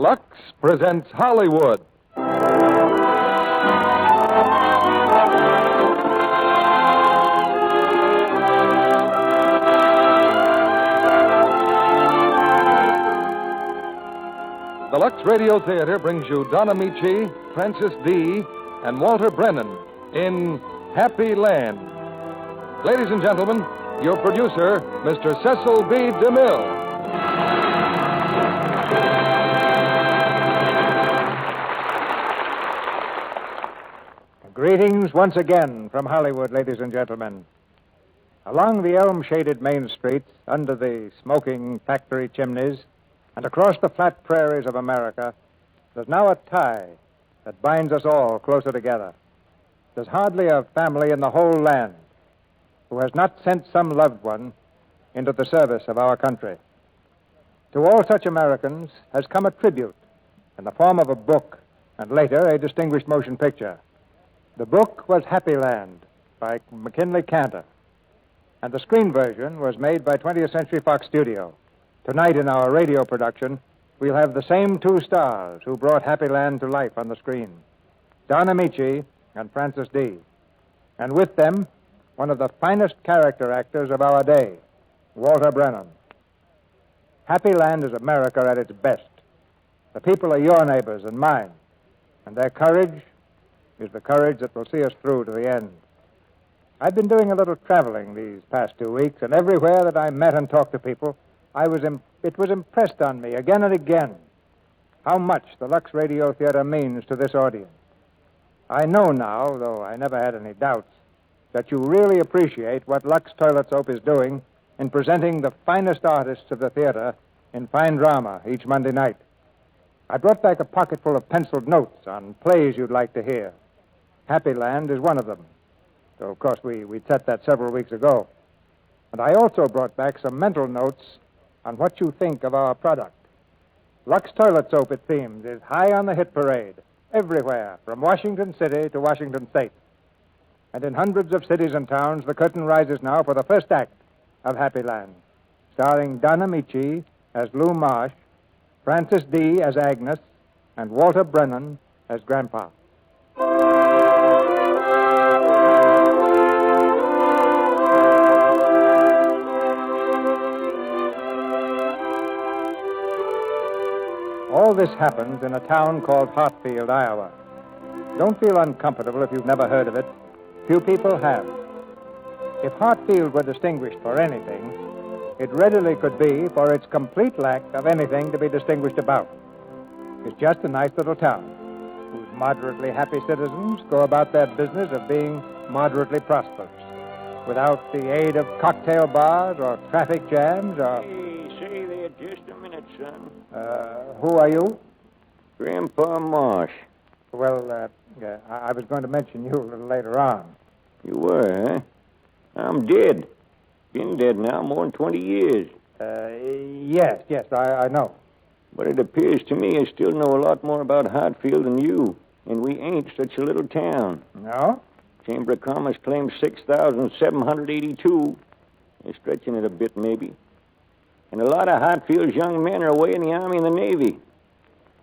Lux presents Hollywood. The Lux Radio Theater brings you Don Ameche, Francis D., and Walter Brennan in Happy Land. Ladies and gentlemen, your producer, Mr. Cecil B. DeMille. Greetings once again from Hollywood, ladies and gentlemen. Along the elm-shaded main streets, under the smoking factory chimneys, and across the flat prairies of America, there's now a tie that binds us all closer together. There's hardly a family in the whole land who has not sent some loved one into the service of our country. To all such Americans has come a tribute in the form of a book and later a distinguished motion picture. The book was Happy Land by MacKinlay Kantor, and the screen version was made by 20th Century Fox Studio. Tonight in our radio production, we'll have the same two stars who brought Happy Land to life on the screen, Don Ameche and Francis D. And with them, one of the finest character actors of our day, Walter Brennan. Happy Land is America at its best. The people are your neighbors and mine, and their courage is the courage that will see us through to the end. I've been doing a little traveling these past 2 weeks, and everywhere that I met and talked to people, it was impressed on me again and again how much the Lux Radio Theater means to this audience. I know now, though I never had any doubts, that you really appreciate what Lux Toilet Soap is doing in presenting the finest artists of the theater in fine drama each Monday night. I brought back a pocketful of penciled notes on plays you'd like to hear. Happy Land is one of them. So, of course, we set that several weeks ago. And I also brought back some mental notes on what you think of our product. Lux Toilet Soap, it seems, is high on the hit parade, everywhere, from Washington City to Washington State. And in hundreds of cities and towns, the curtain rises now for the first act of Happy Land, starring Don Ameche as Lew Marsh, Francis D. as Agnes, and Walter Brennan as Grandpa. All this happens in a town called Hartfield, Iowa. Don't feel uncomfortable if you've never heard of it. Few people have. If Hartfield were distinguished for anything, it readily could be for its complete lack of anything to be distinguished about. It's just a nice little town whose moderately happy citizens go about their business of being moderately prosperous, without the aid of cocktail bars or traffic jams or... Hey, say there just a minute, son. Who are you? Grandpa Marsh. Well, I was going to mention you a little later on. You were, huh? I'm dead. Been dead now more than 20 years. Yes, I know. But it appears to me I still know a lot more about Hartfield than you, and we ain't such a little town. No? Chamber of Commerce claims 6,782. They're stretching it a bit, maybe. And a lot of Hartfield's young men are away in the Army and the Navy.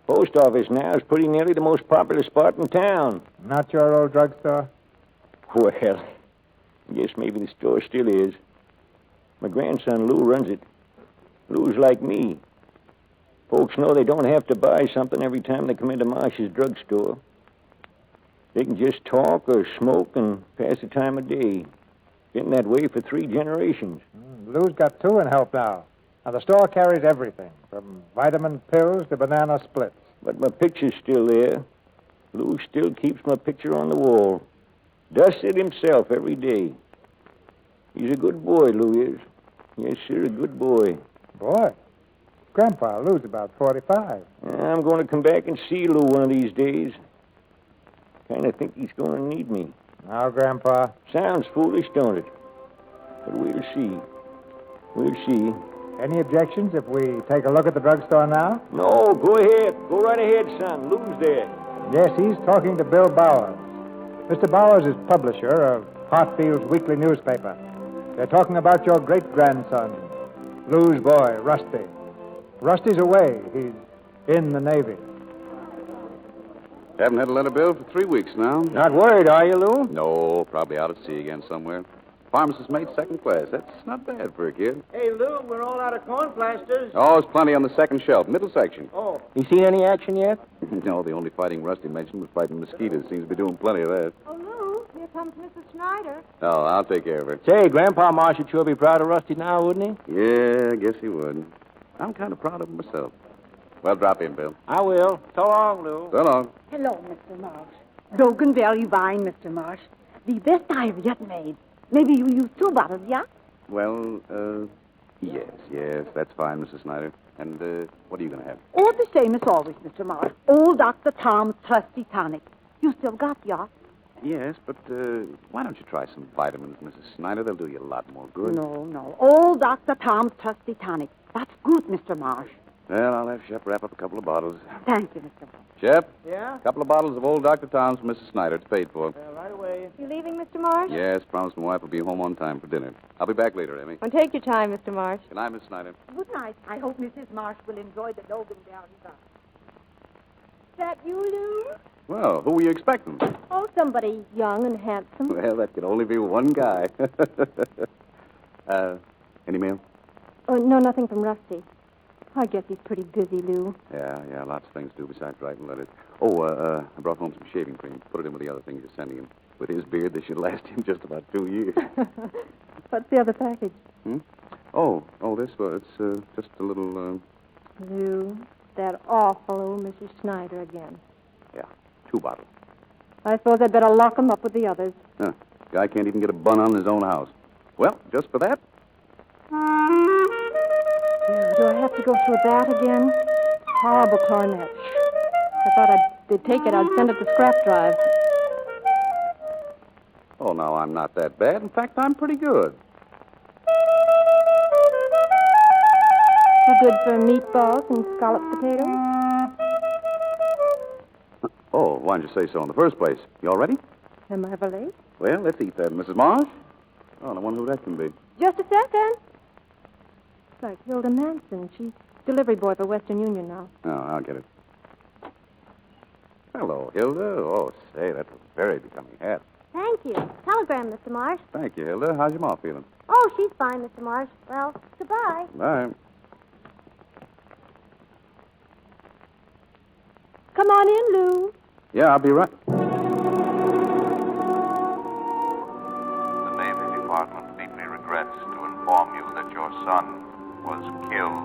Post office now is pretty nearly the most popular spot in town. Not your old drugstore? Well, I guess maybe the store still is. My grandson, Lew, runs it. Lew's like me. Folks know they don't have to buy something every time they come into Marsh's drugstore. They can just talk or smoke and pass the time of day. Been that way for 3 generations. Lew's got 2 in help now. Now, the store carries everything, from vitamin pills to banana splits. But my picture's still there. Lew still keeps my picture on the wall. Dusts it himself every day. He's a good boy, Lew is. Yes, sir, a good boy. Boy? Grandpa, Lew's about 45. I'm going to come back and see Lew one of these days. Kind of think he's going to need me. Now, Grandpa. Sounds foolish, don't it? But we'll see. We'll see. Any objections if we take a look at the drugstore now? No, go ahead. Go right ahead, son. Lew's there. Yes, he's talking to Bill Bowers. Mr. Bowers is publisher of Hartfield's weekly newspaper. They're talking about your great-grandson, Lew's boy, Rusty. Rusty's away. in the Navy. Haven't had a letter, Bill, for 3 weeks now. Not worried, are you, Lou? No, probably out at sea again somewhere. Pharmacist mate, second class. That's not bad for a kid. Hey, Lou, we're all out of corn plasters. Oh, there's plenty on the second shelf, middle section. Oh. You seen any action yet? No, the only fighting Rusty mentioned was fighting mosquitoes. Seems to be doing plenty of that. Oh, Lou, here comes Mrs. Schneider. Oh, I'll take care of her. Say, Grandpa Marsh would sure be proud of Rusty now, wouldn't he? Yeah, I guess he would. I'm kind of proud of him myself. Well, drop in, Bill. I will. So long, Lou. So long. Hello, Mr. Marsh. Broken Value Wine, Mr. Marsh. The best I've yet made. Maybe you use 2 bottles, yeah? Well, yes, that's fine, Mrs. Snyder. And, what are you going to have? All the same as always, Mr. Marsh. Old Dr. Tom's Trusty Tonic. You still got, yeah? Yes, but, why don't you try some vitamins, Mrs. Snyder? They'll do you a lot more good. No. Old Dr. Tom's Trusty Tonic. That's good, Mr. Marsh. Well, I'll have Shep wrap up a couple of bottles. Thank you, Mr. Marsh. Shep? Yeah? A couple of bottles of old Dr. Tom's for Mrs. Snyder. It's paid for. Well, right away. You leaving, Mr. Marsh? Yes, promised my wife will be home on time for dinner. I'll be back later, Emmy. Well, take your time, Mr. Marsh. Good night, Miss Snyder. Good night. I hope Mrs. Marsh will enjoy the Logan Valley Bar. Is that you, Lou? Well, who were you expecting? Oh, somebody young and handsome. Well, that could only be one guy. Any mail? Oh, no, nothing from Rusty. I guess he's pretty busy, Lou. Yeah, lots of things to do besides writing letters. Oh, I brought home some shaving cream. Put it in with the other things you're sending him. With his beard, this should last him just about 2 years. What's the other package? Oh, this one. It's just a little, Lou, that awful old Mrs. Schneider again. Yeah, 2 bottles. I suppose I'd better lock him up with the others. Huh. Guy can't even get a bun on in his own house. Well, just for that. Do I have to go through that again? Horrible coronet. I thought they'd take it. I'd send it to scrap drive. Oh, no, I'm not that bad. In fact, I'm pretty good. Too good for meatballs and scalloped potatoes? Oh, why didn't you say so in the first place? You all ready? Am I ever late? Well, let's eat that, Mrs. Marsh. Oh, I wonder who that can be. Just a second. It's like Hilda Manson. She's delivery boy for Western Union now. Oh, I'll get it. Hello, Hilda. Oh, say, that's a very becoming hat. Thank you. Telegram, Mr. Marsh. Thank you, Hilda. How's your ma feeling? Oh, she's fine, Mr. Marsh. Well, goodbye. Bye. Come on in, Lou. Yeah, I'll be right. The Navy Department deeply regrets to inform you that your son was killed.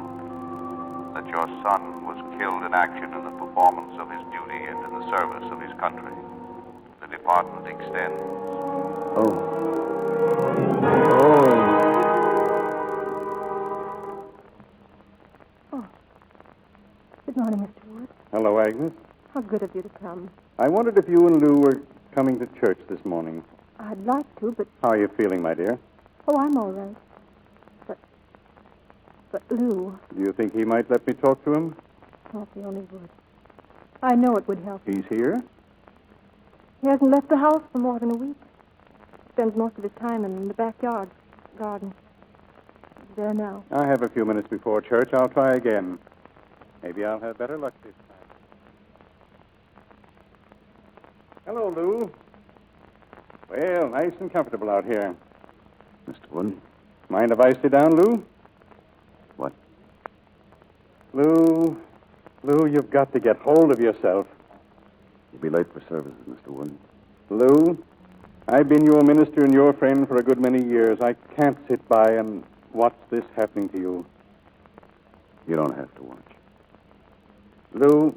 That your son was killed in action in the performance of his duty and in the service of his country. The department extends. Good morning, Mr. Wood. Hello, Agnes. How good of you to come. I wondered if you and Lou were coming to church this morning. I'd like to, but... How are you feeling, my dear? Oh, I'm all right. But Lou... Do you think he might let me talk to him? Oh, if he only would. I know it would help. He's here? He hasn't left the house for more than a week. Spends most of his time in the backyard garden. He's there now. I have a few minutes before church. I'll try again. Maybe I'll have better luck this time. Hello, Lou. Well, nice and comfortable out here. Mr. Wood? Mind if I sit down, Lou? What? Lou, you've got to get hold of yourself. You'll be late for services, Mr. Wood. Lou, I've been your minister and your friend for a good many years. I can't sit by and watch this happening to you. You don't have to watch. Lou,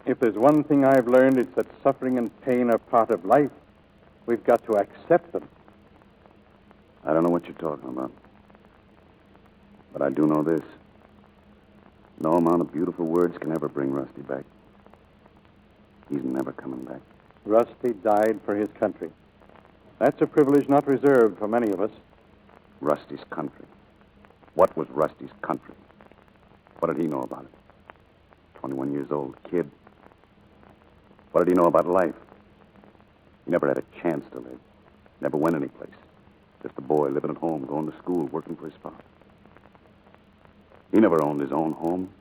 if there's one thing I've learned, it's that suffering and pain are part of life. We've got to accept them. I don't know what you're talking about. But I do know this. No amount of beautiful words can ever bring Rusty back. He's never coming back. Rusty died for his country. That's a privilege not reserved for many of us. Rusty's country. What was Rusty's country? What did he know about it? 21 years old, kid. What did he know about life? He never had a chance to live. Never went anyplace. Just a boy living at home, going to school, working for his father. He never owned his own home.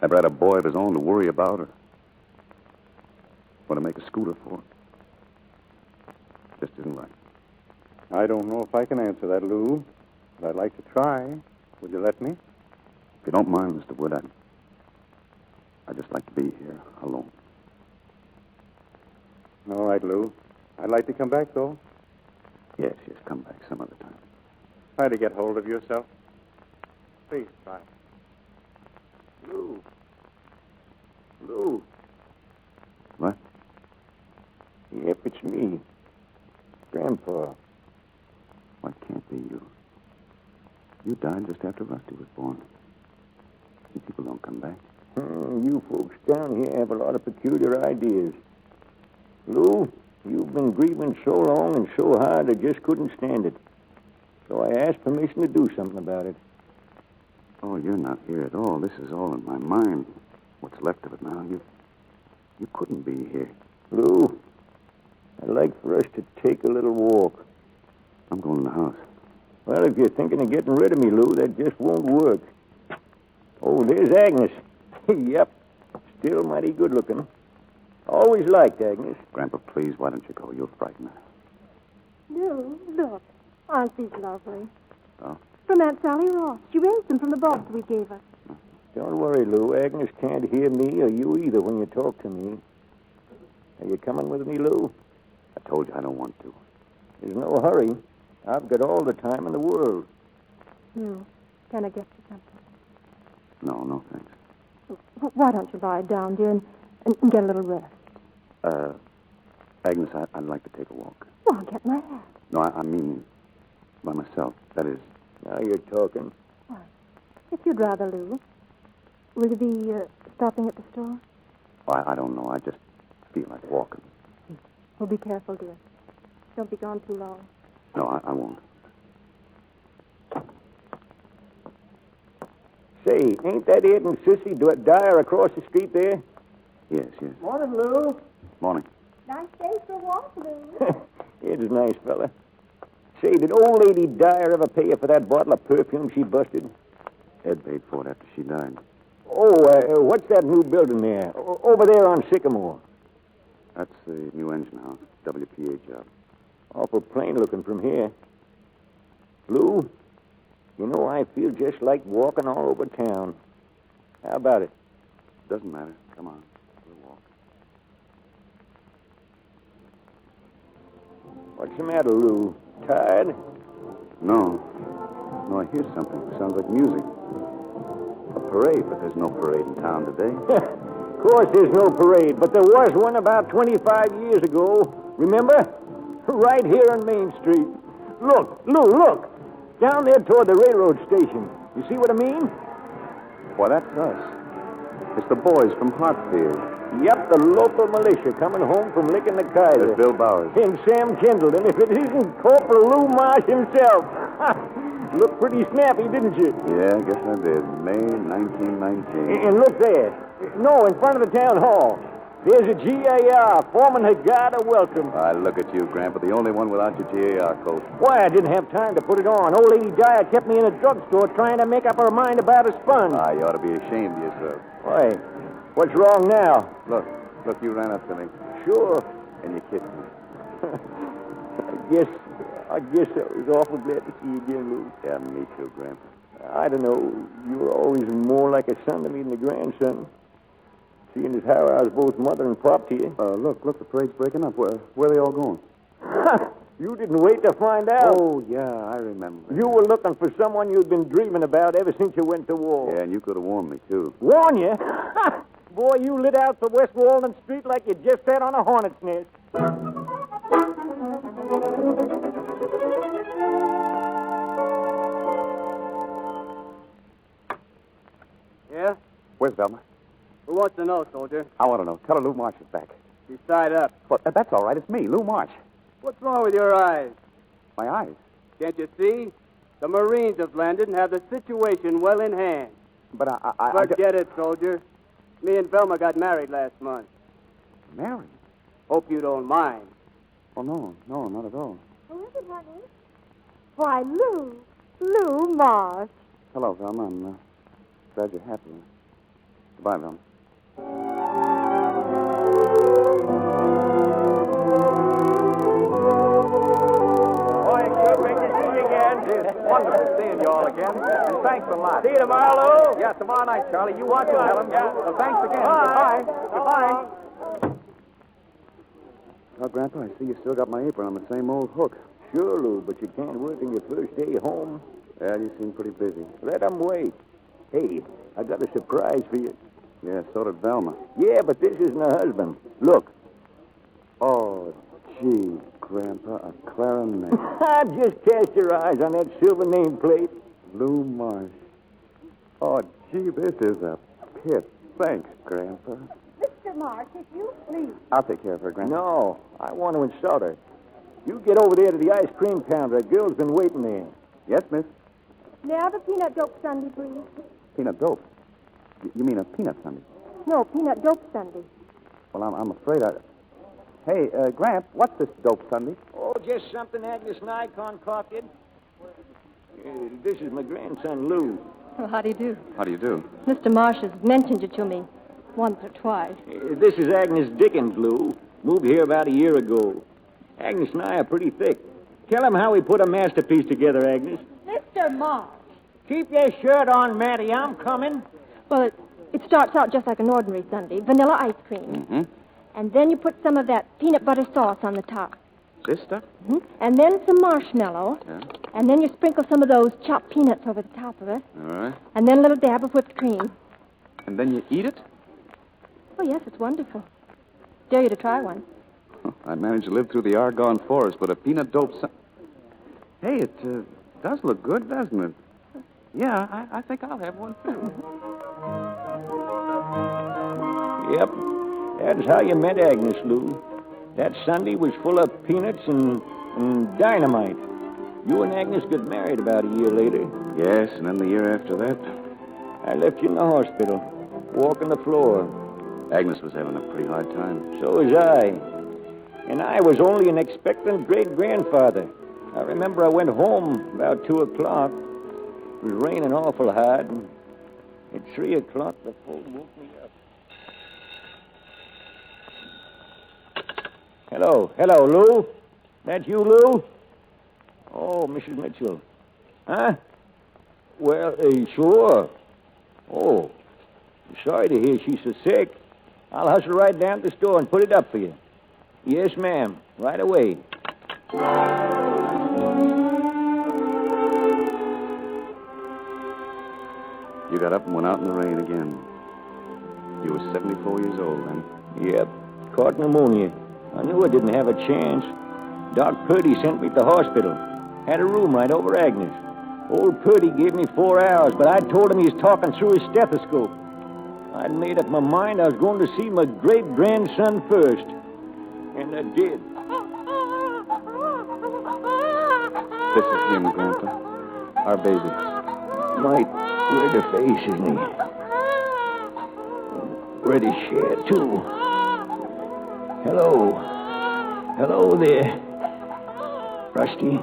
Never had a boy of his own to worry about or what to make a scooter for. Just isn't right. I don't know if I can answer that, Lou, but I'd like to try. Would you let me? If you don't mind, Mr. Wood, I'd just like to be here alone. All right, Lou. I'd like to come back, though. Yes, come back some other time. Try to get hold of yourself. Please try. Lou. Lou. What? Yep, it's me. Grandpa. Why can't be you? You died just after Rusty was born. And people don't come back. You folks down here have a lot of peculiar ideas. Lou, you've been grieving so long and so hard I just couldn't stand it. So I asked permission to do something about it. Oh, you're not here at all. This is all in my mind. What's left of it now. You couldn't be here. Lou, I'd like for us to take a little walk. I'm going in the house. Well, if you're thinking of getting rid of me, Lou, that just won't work. Oh, there's Agnes. Yep, still mighty good looking. Always liked Agnes. Grandpa, please, why don't you go? You'll frighten her. Lou, look. Aren't these lovely? Oh? From Aunt Sally Ross. She raised them from the box we gave her. Don't worry, Lou. Agnes can't hear me or you either when you talk to me. Are you coming with me, Lou? I told you I don't want to. There's no hurry. I've got all the time in the world. Lou, can I get you something? No, thanks. Why don't you lie down, dear, and get a little rest? Agnes, I'd like to take a walk. Well, I'll get my hat. No, I mean by myself. That is... Now you're talking. Why, if you'd rather, Lou. Will you be stopping at the store? I don't know. I just feel like walking. Well, be careful, dear. Don't be gone too long. No, I won't. Say, ain't that Ed and Sissy Dyer across the street there? Yes. Morning, Lou. Morning. Nice day for a walk, Lou. Ed's a nice fella. Say, did old lady Dyer ever pay you for that bottle of perfume she busted? Ed paid for it after she died. Oh, what's that new building there? Over there on Sycamore. That's the new engine house. WPA job. Awful plain looking from here. Lou, you know, I feel just like walking all over town. How about it? Doesn't matter. Come on. We'll walk. What's the matter, Lou? Tired? No, I hear something. Sounds like music. A parade, but there's no parade in town today. Of course there's no parade, but there was one about 25 years ago. Remember? Right here on Main Street. Look, Lou, look. Down there toward the railroad station. You see what I mean? Why, that's us. It's the boys from Hartfield. Yep, the local militia coming home from licking the Kaiser. There's Bill Bowers. And Sam Kendall. And if it isn't Corporal Lew Marsh himself. Looked pretty snappy, didn't you? Yeah, I guess I did. May 1919. And look there. No, in front of the town hall. There's a GAR. Foreman had got a welcome. Look at you, Grandpa. The only one without your GAR coat. Why, I didn't have time to put it on. Old Lady Dyer kept me in a drugstore trying to make up her mind about a sponge. You ought to be ashamed of yourself. Why? What's wrong now? Look, you ran up to me. Sure. And you kissed me. I guess I was awful glad to see you again, Lou. Yeah, me too, Grandpa. I don't know. You were always more like a son to me than a grandson. Seeing as how I was both mother and pop to you. Look, the parade's breaking up. Where are they all going? You didn't wait to find out. Oh, yeah, I remember. You were looking for someone you'd been dreaming about ever since you went to war. Yeah, and you could have warned me, too. Warn you? Boy, you lit out for West Walnut Street like you just sat on a hornet's nest. Yeah? Where's Velma? Who wants to know, soldier? I want to know. Tell her Lew Marsh is back. She's tied up. Well, that's all right. It's me, Lew Marsh. What's wrong with your eyes? My eyes? Can't you see? The Marines have landed and have the situation well in hand. But Forget it, soldier. Me and Velma got married last month. Married? Hope you don't mind. Oh, no, not at all. Who is it, honey? Why, Lew Marsh. Hello, Velma. I'm glad you're happy. Goodbye, Velma. It's wonderful seeing you all again. And thanks a lot. See you tomorrow, Lou. Yeah, tomorrow night, Charlie. You watch it, tell him. Yeah. Well, thanks again. Bye. Goodbye. Well, Grandpa, I see you still got my apron on the same old hook. Sure, Lou, but you can't work on your first day home. Yeah, you seem pretty busy. Let 'em wait. Hey, I got a surprise for you. Yeah, so did Velma. Yeah, but this isn't her husband. Look. Oh, gee, Grandpa, a clarinet. Just cast your eyes on that silver nameplate. Lew Marsh. Oh, gee, this is a pit. Thanks, Grandpa. Mr. Marsh, if you please. I'll take care of her, Grandpa. No, I want to insult her. You get over there to the ice cream counter. A girl's been waiting there. Yes, miss? May I have a peanut dope sundae, please? Peanut dope. You mean a peanut sundae? No, peanut dope sundae. Well, I'm afraid I... Hey, Gramp, what's this dope sundae? Oh, just something Agnes and I concocted. This is my grandson, Lou. Well, how do you do? How do you do? Mr. Marsh has mentioned you to me once or twice. This is Agnes Dickens, Lou. Moved here about a year ago. Agnes and I are pretty thick. Tell him how we put a masterpiece together, Agnes. Mr. Marsh. Keep your shirt on, Matty. I'm coming. Well, it starts out just like an ordinary sundae, vanilla ice cream. Mm-hmm. And then you put some of that peanut butter sauce on the top. This stuff? Mm-hmm. And then some marshmallow. Yeah. And then you sprinkle some of those chopped peanuts over the top of it. All right. And then a little dab of whipped cream. And then you eat it? Oh, yes, it's wonderful. Dare you to try one. I managed to live through the Argonne Forest, but a peanut dope Hey, it does look good, doesn't it? Yeah, I think I'll have one, too. Yep. That's how you met Agnes, Lou. That Sunday was full of peanuts and dynamite. You and Agnes got married about a year later. Yes, and then the year after that... I left you in the hospital, walking the floor. Agnes was having a pretty hard time. So was I. And I was only an expectant great-grandfather. I remember I went home about 2 o'clock. It was raining awful hard, and at 3 o'clock, the phone woke me up. Hello, Lou? That you, Lou? Oh, Mrs. Mitchell. Huh? Well, sure. Oh, I'm sorry to hear she's so sick. I'll hustle right down to the store and put it up for you. Yes, ma'am. Right away. You got up and went out in the rain again. You were 74 years old then. Yep. Caught pneumonia. I knew I didn't have a chance. Doc Purdy sent me to the hospital. Had a room right over Agnes. Old Purdy gave me 4 hours, but I told him he was talking through his stethoscope. I'd made up my mind I was going to see my great-grandson first. And I did. This is him, Grandpa. Our baby. Might wear the face, isn't he? Pretty share, too. Hello. Hello there. Rusty.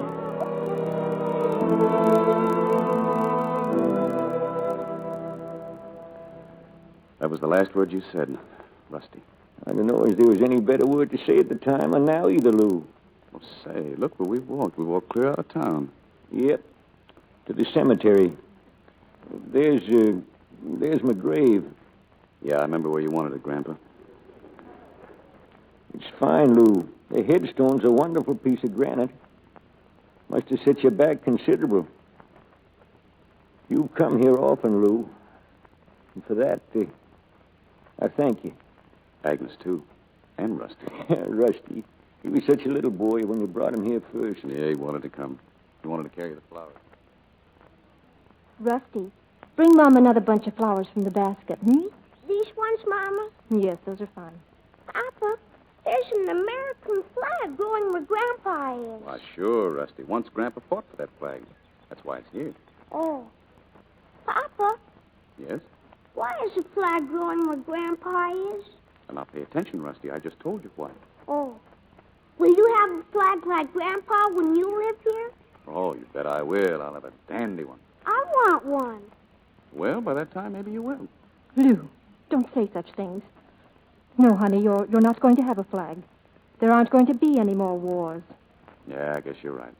That was the last word you said, Rusty. I don't know if there was any better word to say at the time or now either, Lou. Well, say, look where we walked. We walked clear out of town. Yep. To the cemetery. There's my grave. Yeah, I remember where you wanted it, Grandpa. It's fine, Lou. The headstone's a wonderful piece of granite. Must have set you back considerable. You've come here often, Lou. And for that, I thank you. Agnes, too. And Rusty. Rusty. He was such a little boy when you brought him here first. Yeah, he wanted to come. He wanted to carry the flowers. Rusty, bring Mom another bunch of flowers from the basket, hmm? These ones, Mama? Yes, those are fine. Papa, there's an American flag growing where Grandpa is. Why, sure, Rusty. Once Grandpa fought for that flag. That's why it's here. Oh. Papa, Yes? why is the flag growing where Grandpa is? And now pay attention, Rusty. I just told you why. Oh. Will you have a flag like Grandpa when you live here? Oh, you bet I will. I'll have a dandy one. I want one. Well, by that time, maybe you will. Lew, Don't say such things. No, honey, you're not going to have a flag. There aren't going to be any more wars. Yeah, I guess you're right.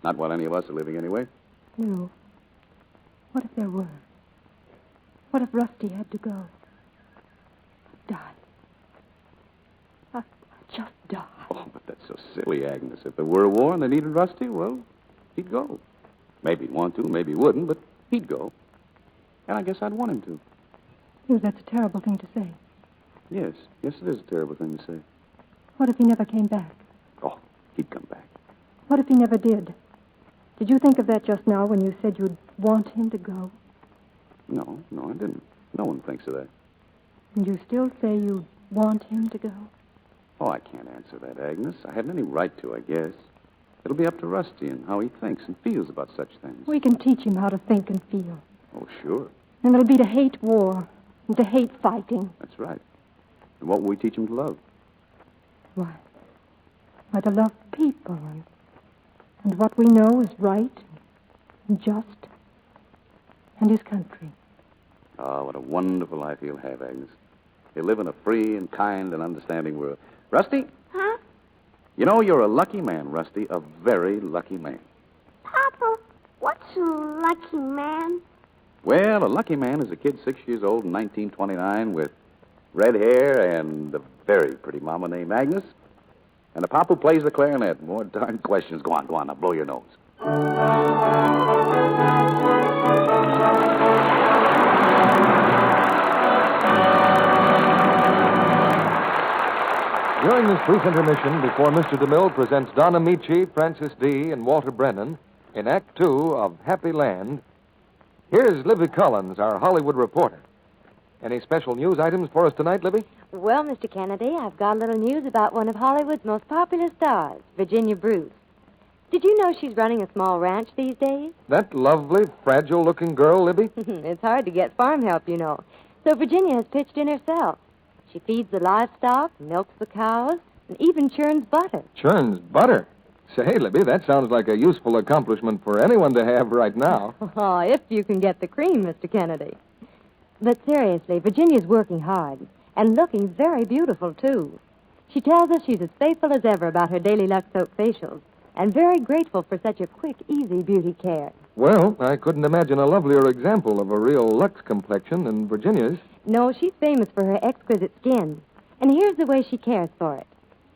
Not while any of us are living, anyway. No. What if there were? What if Rusty had to go? Die. I'd just die. Oh, but that's so silly, Agnes. If there were a war and they needed Rusty, well, he'd go. Maybe he'd want to, maybe he wouldn't, but he'd go. And I guess I'd want him to. Hugh, that's a terrible thing to say. Yes, it is a terrible thing to say. What if he never came back? Oh, he'd come back. What if he never did? Did you think of that just now when you said you'd want him to go? No, I didn't. No one thinks of that. And you still say you want him to go? Oh, I can't answer that, Agnes. I haven't any right to, I guess. It'll be up to Rusty and how he thinks and feels about such things. We can teach him how to think and feel. Oh, sure. And it'll be to hate war and to hate fighting. That's right. And what will we teach him to love? Why, to love people and what we know is right and just and his country. Oh, what a wonderful life he'll have, Agnes. He'll live in a free and kind and understanding world. Rusty? Huh? You know, you're a lucky man, Rusty. A very lucky man. Papa, what's a lucky man? Well, a lucky man is a kid 6 years old in 1929 with red hair and a very pretty mama named Agnes. And a pop who plays the clarinet. More darn questions. Go on, now blow your nose. During this brief intermission, before Mr. DeMille presents Don Ameche, Francis D., and Walter Brennan in Act Two of Happy Land, here's Libby Collins, our Hollywood reporter. Any special news items for us tonight, Libby? Well, Mr. Kennedy, I've got a little news about one of Hollywood's most popular stars, Virginia Bruce. Did you know she's running a small ranch these days? That lovely, fragile-looking girl, Libby? It's hard to get farm help, you know. So Virginia has pitched in herself. She feeds the livestock, milks the cows, and even churns butter. Churns butter? Say, Libby, that sounds like a useful accomplishment for anyone to have right now. Oh, if you can get the cream, Mr. Kennedy. But seriously, Virginia's working hard, and looking very beautiful, too. She tells us she's as faithful as ever about her daily Lux Soap facials, and very grateful for such a quick, easy beauty care. Well, I couldn't imagine a lovelier example of a real Lux complexion than Virginia's. No, she's famous for her exquisite skin. And here's the way she cares for it.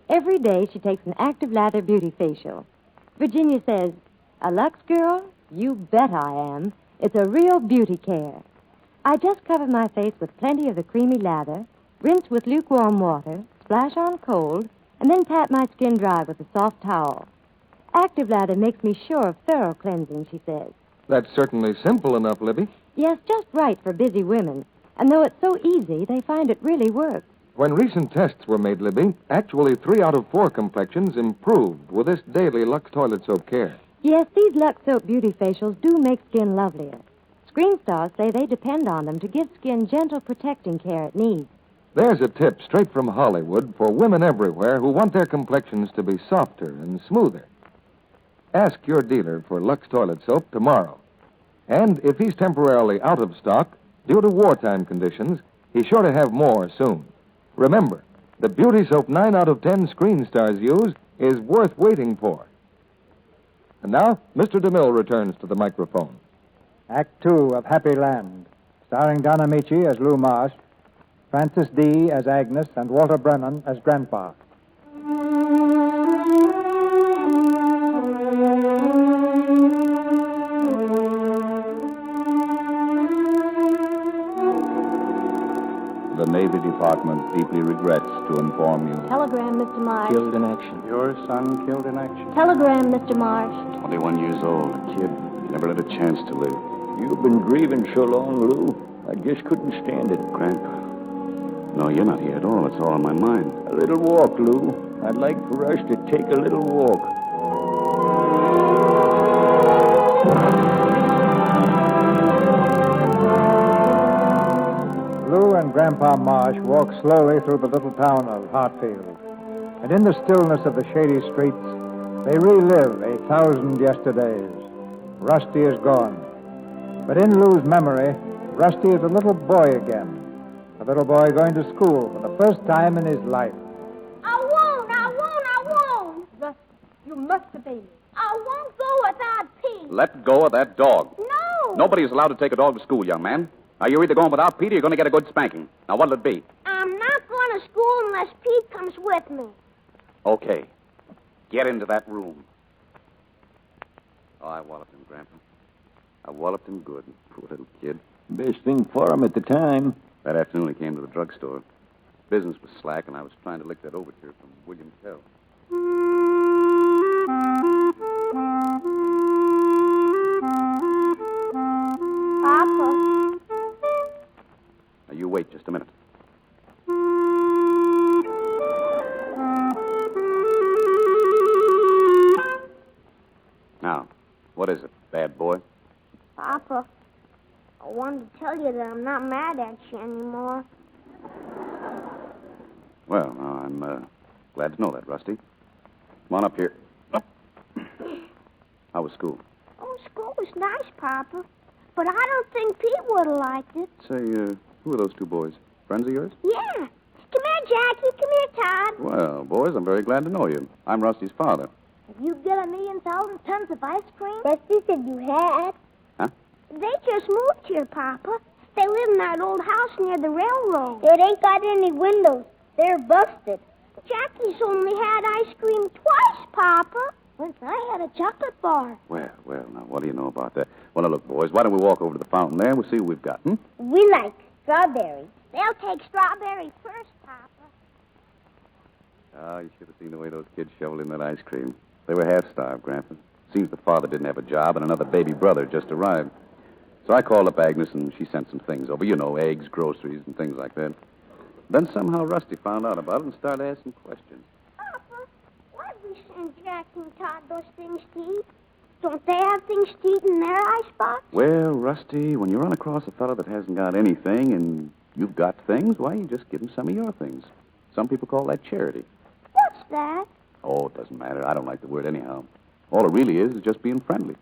Every day she takes an active lather beauty facial. Virginia says, "A Lux girl? You bet I am. It's a real beauty care. I just cover my face with plenty of the creamy lather, rinse with lukewarm water, splash on cold, and then pat my skin dry with a soft towel. Active lather makes me sure of thorough cleansing," she says. That's certainly simple enough, Libby. Yes, just right for busy women. And though it's so easy, they find it really works. When recent tests were made, Libby, actually 3 out of 4 complexions improved with this daily Lux toilet soap care. Yes, these Lux Soap beauty facials do make skin lovelier. Screen stars say they depend on them to give skin gentle protecting care it needs. There's a tip straight from Hollywood for women everywhere who want their complexions to be softer and smoother. Ask your dealer for Lux toilet soap tomorrow. And if he's temporarily out of stock due to wartime conditions, he's sure to have more soon. Remember, the beauty soap 9 out of 10 screen stars use is worth waiting for. And now, Mr. DeMille returns to the microphone. Act Two of Happy Land, starring Don Ameche as Lew Marsh, Francis D. as Agnes, and Walter Brennan as Grandpa. The Navy Department deeply regrets to inform you. Telegram, Mr. Marsh. Killed in action. Your son killed in action. Telegram, Mr. Marsh. 21 years old, a kid. Never had a chance to live. You've been grieving so long, Lou. I just couldn't stand it. Grandpa. No, you're not here at all. It's all on my mind. A little walk, Lou. I'd like for us to take a little walk. Lew and Grandpa Marsh walk slowly through the little town of Hartfield. And in the stillness of the shady streets, they relive 1,000 yesterdays. Rusty is gone. But in Lew's memory, Rusty is a little boy again, The little boy going to school for the first time in his life. I won't. Rusty, you must obey me. I won't go without Pete. Let go of that dog. No. Nobody is allowed to take a dog to school, young man. Now, you're either going without Pete or you're going to get a good spanking. Now, what'll it be? I'm not going to school unless Pete comes with me. Okay. Get into that room. Oh, I walloped him, Grandpa. I walloped him good. Poor little kid. Best thing for him at the time. That afternoon he came to the drugstore. Business was slack, and I was trying to lick that overture from William Tell. Papa. Now, you wait just a minute. Now, what is it, bad boy? Papa, I wanted to tell you that I'm not mad at you anymore. Well, I'm glad to know that, Rusty. Come on up here. Oh. How was school? Oh, school was nice, Papa. But I don't think Pete would have liked it. Say, who are those two boys? Friends of yours? Yeah. Come here, Jackie. Come here, Todd. Well, boys, I'm very glad to know you. I'm Rusty's father. Have you got 1,000,000 tons of ice cream? Rusty said you had. Huh? They just moved here, Papa. They live in that old house near the railroad. It ain't got any windows. They're busted. Jackie's only had ice cream twice, Papa. Once I had a chocolate bar. Well, now, what do you know about that? Well, now, look, boys, why don't we walk over to the fountain there and we'll see what we've got, We like strawberries. They'll take strawberry first, Papa. Oh, you should have seen the way those kids shoveled in that ice cream. They were half-starved, Grandpa. Seems the father didn't have a job and another baby brother just arrived. So I called up Agnes and she sent some things over. You know, eggs, groceries, and things like that. Then somehow Rusty found out about it and started asking questions. Papa, why'd we send Jackie and Todd those things to eat? Don't they have things to eat in their icebox? Well, Rusty, when you run across a fellow that hasn't got anything and you've got things, why, you just give him some of your things. Some people call that charity. What's that? Oh, it doesn't matter. I don't like the word anyhow. All it really is just being friendly.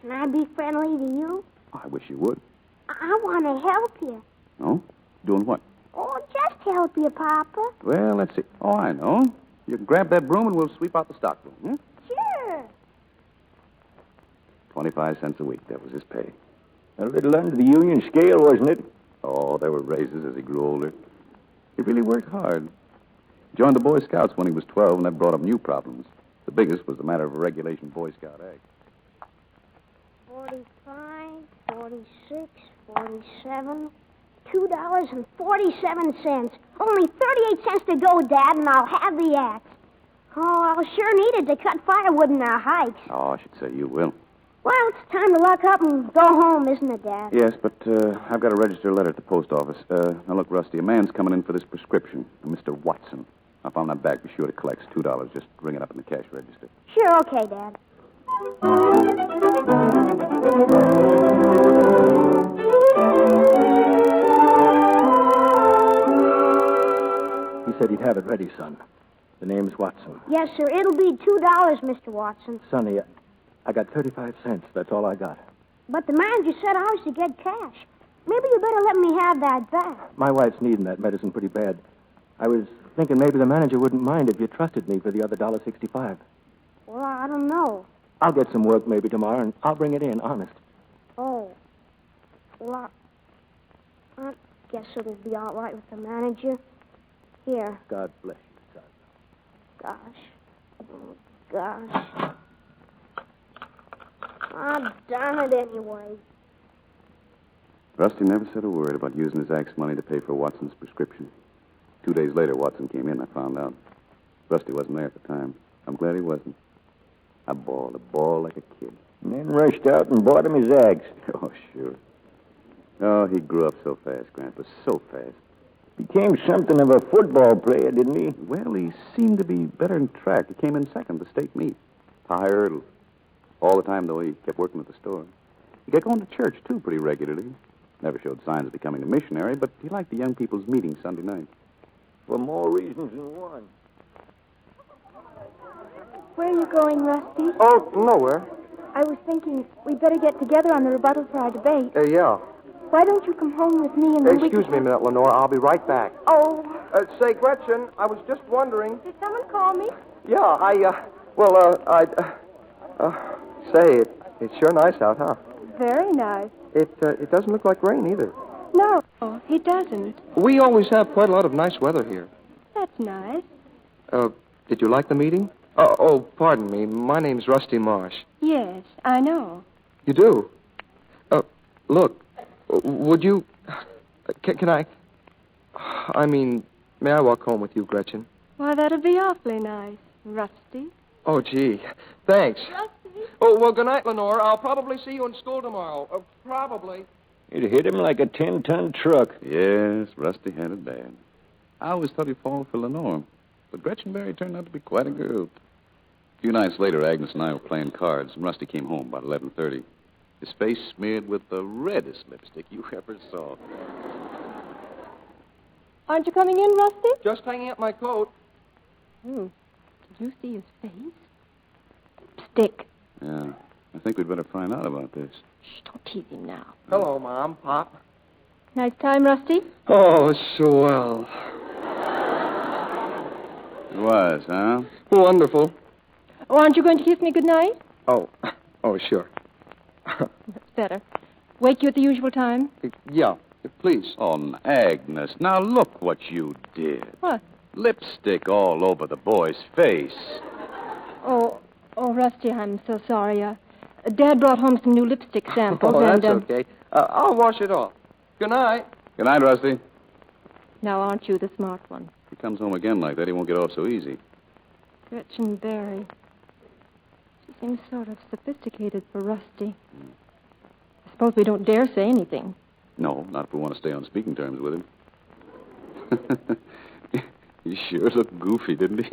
Can I be friendly to you? I wish you would. I want to help you. Oh? Doing what? Oh, just help you, Papa. Well, let's see. Oh, I know. You can grab that broom and we'll sweep out the stockroom, Sure. 25 cents a week. That was his pay. A little under the union scale, wasn't it? Oh, there were raises as he grew older. He really worked hard. Joined the Boy Scouts when he was 12, and that brought up new problems. The biggest was the matter of a regulation Boy Scout act. 45, 46, 47, $2.47. Only 38 cents to go, Dad, and I'll have the axe. Oh, I'll sure need it to cut firewood in our hikes. Oh, I should say you will. Well, it's time to lock up and go home, isn't it, Dad? Yes, but I've got to register a letter at the post office. Now, look, Rusty, a man's coming in for this prescription, a Mr. Watson. If I'm not back, be sure to collect $2. Just ring it up in the cash register. Sure, okay, Dad. He said he'd have it ready, son. The name's Watson. Yes, sir. It'll be $2, Mr. Watson. Sonny, I got 35 cents. That's all I got. But the manager said I was to get cash. Maybe you better let me have that back. My wife's needing that medicine pretty bad. I was thinking maybe the manager wouldn't mind if you trusted me for the other $1.65. Well, I don't know. I'll get some work maybe tomorrow, and I'll bring it in, honest. Oh. Well, I guess it'll be all right with the manager. Here. God bless you, son. Gosh. Oh, gosh. I've done it anyway. Rusty never said a word about using his axe money to pay for Watson's prescription. 2 days later, Watson came in. I found out. Rusty wasn't there at the time. I'm glad he wasn't. I bawled like a kid. And then rushed out and bought him his axe. Oh, sure. Oh, he grew up so fast, Grandpa, so fast. Became something of a football player, didn't he? Well, he seemed to be better in track. He came in second to state meet. Tired. All the time, though, he kept working at the store. He kept going to church, too, pretty regularly. Never showed signs of becoming a missionary, but he liked the young people's meetings Sunday night. For more reasons than one. Where are you going, Rusty? Oh, nowhere. I was thinking we'd better get together on the rebuttal for our debate. Yeah. Why don't you come home with me and then Excuse me a minute, Lenore. I'll be right back. Oh. Say, Gretchen, I was just wondering. Did someone call me? Yeah, say, it's sure nice out, huh? Very nice. It doesn't look like rain either. No, he doesn't. We always have quite a lot of nice weather here. That's nice. Did you like the meeting? Pardon me. My name's Rusty Marsh. Yes, I know. You do? Look, would you... Can I... I mean, may I walk home with you, Gretchen? Why, that'd be awfully nice, Rusty. Oh, gee. Thanks. Rusty? Oh, well, good night, Lenore. I'll probably see you in school tomorrow. Probably. It hit him like a 10-ton truck. Yes, Rusty had it bad. I always thought he'd fall for Lenore, but Gretchen Berry turned out to be quite a girl. A few nights later, Agnes and I were playing cards, and Rusty came home about 11:30. His face smeared with the reddest lipstick you ever saw. Aren't you coming in, Rusty? Just hanging up my coat. Did you see his face? Lipstick. Yeah, I think we'd better find out about this. Shh, don't tease him now. Hello, Mom, Pop. Nice time, Rusty? Oh, swell. It was, huh? Wonderful. Oh, aren't you going to kiss me goodnight? Oh, sure. That's better. Wake you at the usual time? Yeah, please. Oh, Agnes, now look what you did. What? Lipstick all over the boy's face. Oh, Rusty, I'm so sorry. Dad brought home some new lipstick samples. That's okay. I'll wash it off. Good night. Good night, Rusty. Now, aren't you the smart one? If he comes home again like that, he won't get off so easy. Gretchen Berry. She seems sort of sophisticated for Rusty. I suppose we don't dare say anything. No, not if we want to stay on speaking terms with him. He sure looked goofy, didn't he?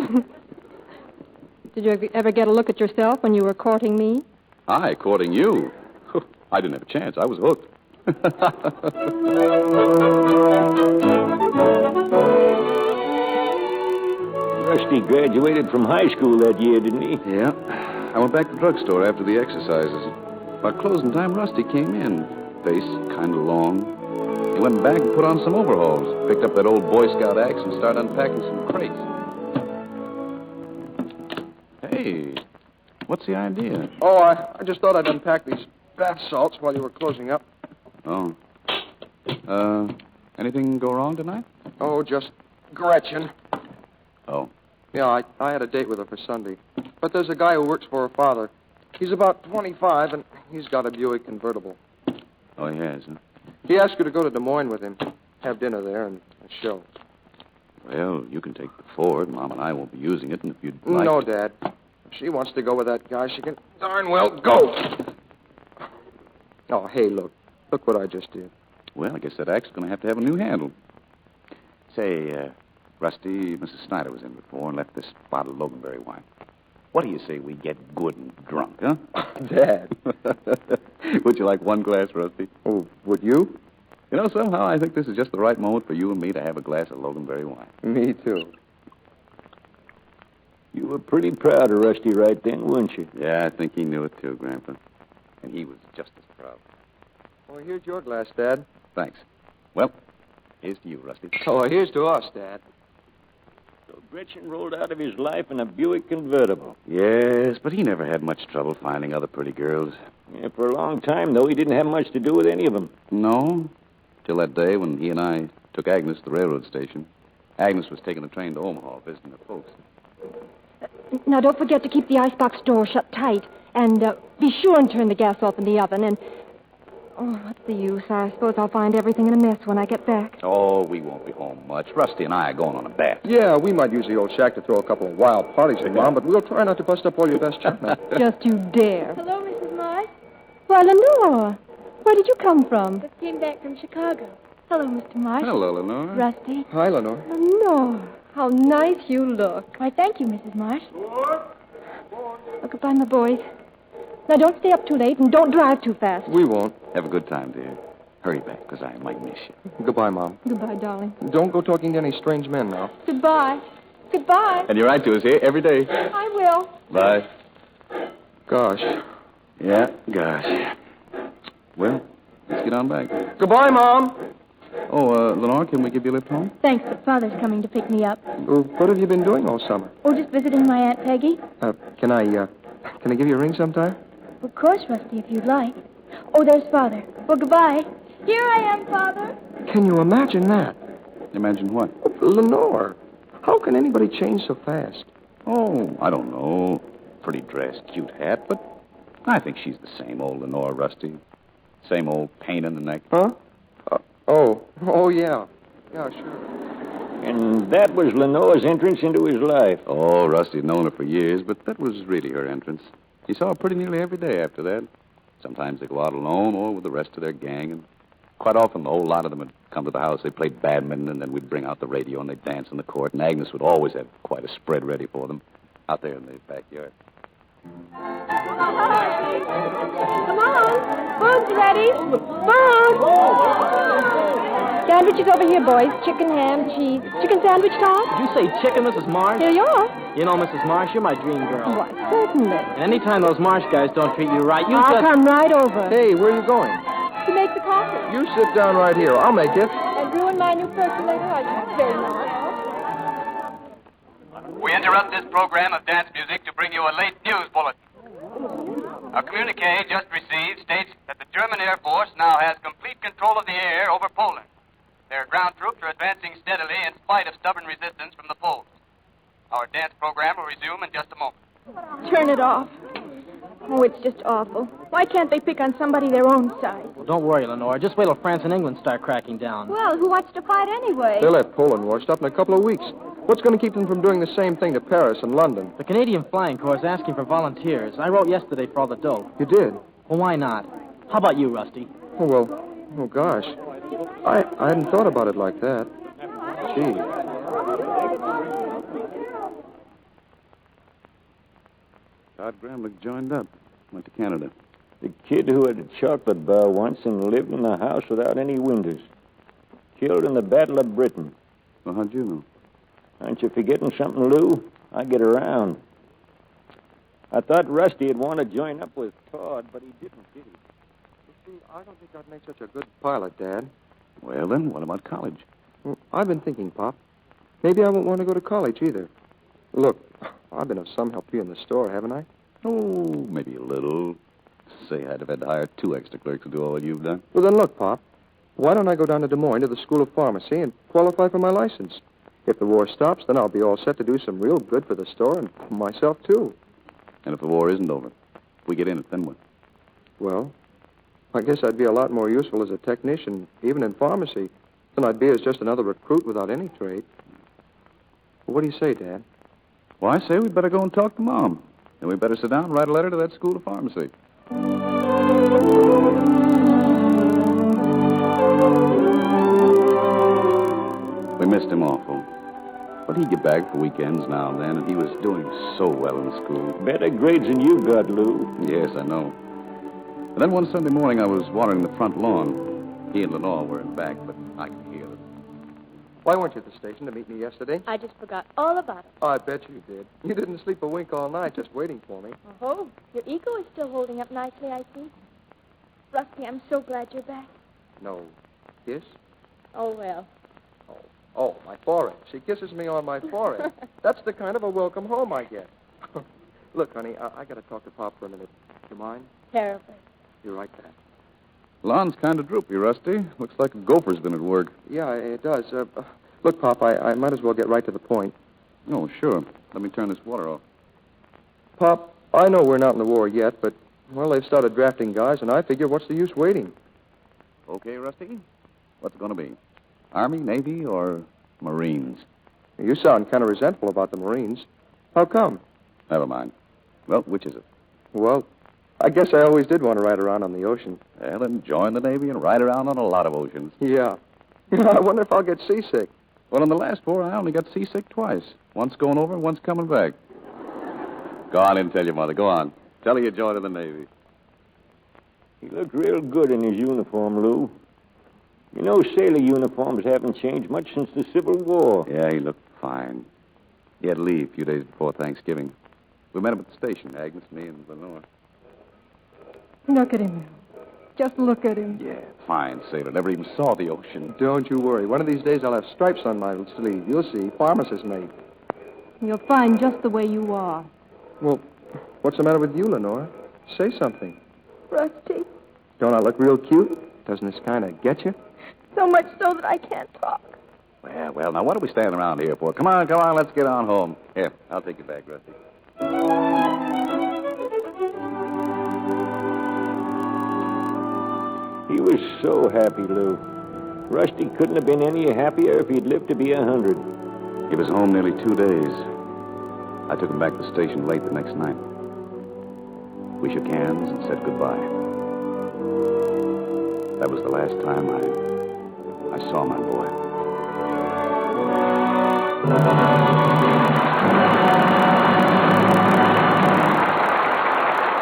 Did you ever get a look at yourself when you were courting me? I courting you? I didn't have a chance. I was hooked. Rusty graduated from high school that year, didn't he? Yeah. I went back to the drugstore after the exercises. About closing time, Rusty came in. Face kind of long. He went back and put on some overalls, picked up that old Boy Scout axe and started unpacking some crates. Hey, what's the idea? Oh, I just thought I'd unpack these bath salts while you were closing up. Oh. Anything go wrong tonight? Oh, just Gretchen. Oh. Yeah, I had a date with her for Sunday. But there's a guy who works for her father. He's about 25, and he's got a Buick convertible. Oh, he has, huh? He asked her to go to Des Moines with him, have dinner there, and a show. Well, you can take the Ford. Mom and I won't be using it, and if you'd like... No, Dad. If she wants to go with that guy, she can darn well go. Oh, hey, look. Look what I just did. Well, I guess that axe is going to have a new handle. Say, Rusty, Mrs. Snyder was in before and left this bottle of Loganberry wine. What do you say we get good and drunk, huh? Dad. Would you like one glass, Rusty? Oh, would you? You know, somehow I think this is just the right moment for you and me to have a glass of Loganberry wine. Me too. You were pretty proud of Rusty right then, weren't you? Yeah, I think he knew it too, Grandpa. And he was just as proud. Well, here's your glass, Dad. Thanks. Well, here's to you, Rusty. Oh, here's to us, Dad. So Gretchen rolled out of his life in a Buick convertible. Yes, but he never had much trouble finding other pretty girls. Yeah, for a long time, though, he didn't have much to do with any of them. No, till that day when he and I took Agnes to the railroad station. Agnes was taking the train to Omaha, visiting her folks. Now, don't forget to keep the icebox door shut tight. And be sure and turn the gas off in the oven. And, what's the use? I suppose I'll find everything in a mess when I get back. Oh, we won't be home much. Rusty and I are going on a bath. Yeah, we might use the old shack to throw a couple of wild parties in, Mom, but we'll try not to bust up all your best chapmen. Just you dare. Hello, Mrs. Marsh. Why, Lenore, where did you come from? Just came back from Chicago. Hello, Mr. Marsh. Hello, Lenore. Rusty. Hi, Lenore. Lenore, how nice you look. Why, thank you, Mrs. Marsh. Oh, goodbye, my boys. Now, don't stay up too late and don't drive too fast. We won't. Have a good time, dear. Hurry back, because I might miss you. Goodbye, Mom. Goodbye, darling. Don't go talking to any strange men now. Goodbye. Goodbye. And you write to us here every day. I will. Bye. Gosh. Yeah, gosh. Well, Let's get on back. Goodbye, Mom. Oh, Lenore, can we give you a lift home? Thanks, but Father's coming to pick me up. Well, what have you been doing all summer? Oh, just visiting my Aunt Peggy? Can I give you a ring sometime? Of course, Rusty, if you'd like. Oh, there's Father. Well, goodbye. Here I am, Father. Can you imagine that? Imagine what? Lenore, how can anybody change so fast? Oh, I don't know. Pretty dress, cute hat, but I think she's the same old Lenore, Rusty. Same old pain in the neck. Huh? Oh, yeah. Yeah, sure. And that was Lenore's entrance into his life. Oh, Rusty'd known her for years, but that was really her entrance. He saw her pretty nearly every day after that. Sometimes they'd go out alone or with the rest of their gang, and quite often the whole lot of them would come to the house. They'd play badminton, and then we'd bring out the radio, and they'd dance on the court, and Agnes would always have quite a spread ready for them out there in the backyard. Come on. Food's ready. Food. Sandwiches over here, boys. Chicken, ham, cheese. Chicken sandwich, Tom? Did you say chicken, Mrs. Marsh? Here you are. You know, Mrs. Marsh, you're my dream girl. Why, certainly. And anytime those Marsh guys don't treat you right, you I'll just... come right over. Hey, where are you going? To make the coffee. You sit down right here. I'll make it. And ruin my new percolator. I can't very much. We interrupt this program of dance music to bring you a late news bulletin. A communique just received states that the German Air Force now has complete control of the air over Poland. Their ground troops are advancing steadily in spite of stubborn resistance from the Poles. Our dance program will resume in just a moment. Turn it off. Oh, it's just awful. Why can't they pick on somebody their own size? Well, don't worry, Lenore. Just wait till France and England start cracking down. Well, who wants to fight anyway? They'll have Poland washed up in a couple of weeks. What's going to keep them from doing the same thing to Paris and London? The Canadian Flying Corps is asking for volunteers. I wrote yesterday for all the dough. You did? Well, why not? How about you, Rusty? Oh, well, oh, gosh. I hadn't thought about it like that. Gee. Todd Gramlich joined up. Went to Canada. The kid who had a chocolate bar once and lived in a house without any windows. Killed in the Battle of Britain. Well, how'd you know? Aren't you forgetting something, Lou? I get around. I thought Rusty would want to join up with Todd, but he didn't, did he? See, I don't think I'd make such a good pilot, Dad. Well, then, what about college? Well, I've been thinking, Pop. Maybe I won't want to go to college either. Look, I've been of some help to you in the store, haven't I? Oh, maybe a little. Say, I'd have had to hire 2 extra clerks to do all you've done. Well, then look, Pop. Why don't I go down to Des Moines to the School of Pharmacy and qualify for my license? If the war stops, then I'll be all set to do some real good for the store and for myself, too. And if the war isn't over, if we get in it, then what? Well, I guess I'd be a lot more useful as a technician, even in pharmacy, than I'd be as just another recruit without any trade. Well, what do you say, Dad? Well, I say we'd better go and talk to Mom. Then we better sit down and write a letter to that School of Pharmacy. We missed him awful. But he'd get back for weekends now and then, and he was doing so well in school. Better grades than you got, Lou. Yes, I know. And then one Sunday morning, I was watering the front lawn. He and Lenore were in back, but I could hear them. Why weren't you at the station to meet me yesterday? I just forgot all about it. I bet you did. You didn't sleep a wink all night just waiting for me. Oh, your ego is still holding up nicely, I see. Rusty, I'm so glad you're back. No. Kiss? Oh, well. Oh, my forehead. She kisses me on my forehead. That's the kind of a welcome home I get. Look, honey, I got to talk to Pop for a minute. You mind? Terribly. You're right, Dad. Lawn's kind of droopy, Rusty. Looks like a gopher's been at work. Yeah, it does. Look, Pop, I might as well get right to the point. Oh, sure. Let me turn this water off. Pop, I know we're not in the war yet, but, well, they've started drafting guys, and I figure what's the use waiting? Okay, Rusty. What's it going to be? Army, Navy, or Marines? You sound kind of resentful about the Marines. How come? Never mind. Well, which is it? Well, I guess I always did want to ride around on the ocean. Well, then join the Navy and ride around on a lot of oceans. Yeah. I wonder if I'll get seasick. Well, in the last war, I only got seasick twice. Once going over, once coming back. Go on and tell your mother. Go on. Tell her you joined in the Navy. He looked real good in his uniform, Lou. You know, sailor uniforms haven't changed much since the Civil War. Yeah, he looked fine. He had to leave a few days before Thanksgiving. We met him at the station, Agnes, me, and Lenore. Look at him. Just look at him. Yeah, fine sailor. Never even saw the ocean. Don't you worry. One of these days I'll have stripes on my sleeve. You'll see. Pharmacist mate. You're fine just the way you are. Well, what's the matter with you, Lenore? Say something. Rusty, Don't I look real cute? Doesn't this kind of get you? so much so that I can't talk. Well, now what are we standing around here for? Come on, let's get on home. Here, I'll take you back, Rusty. He was so happy, Lew. Rusty couldn't have been any happier if he'd lived to be 100. He was home nearly 2 days. I took him back to the station late the next night. We shook hands and said goodbye. That was the last time I saw my boy.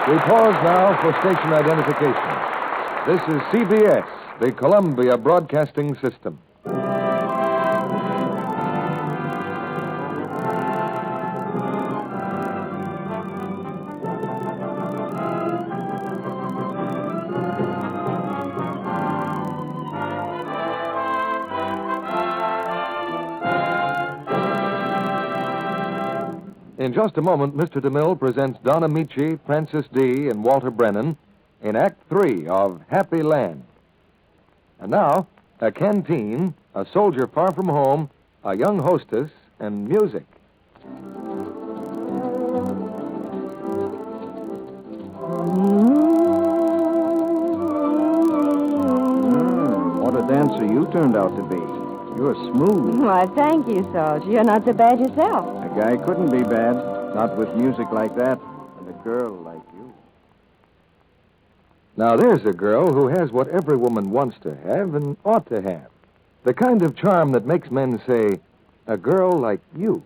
We pause now for station identification. This is CBS, the Columbia Broadcasting System. In just a moment, Mr. DeMille presents Don Ameche, Francis D., and Walter Brennan in Act 3 of Happy Land. And now, a canteen, a soldier far from home, a young hostess, and music. What a dancer you turned out to be. You're smooth. Why, thank you, Sarge. You're not so bad yourself. A guy couldn't be bad, not with music like that, and a girl like you. Now, there's a girl who has what every woman wants to have and ought to have. The kind of charm that makes men say, a girl like you.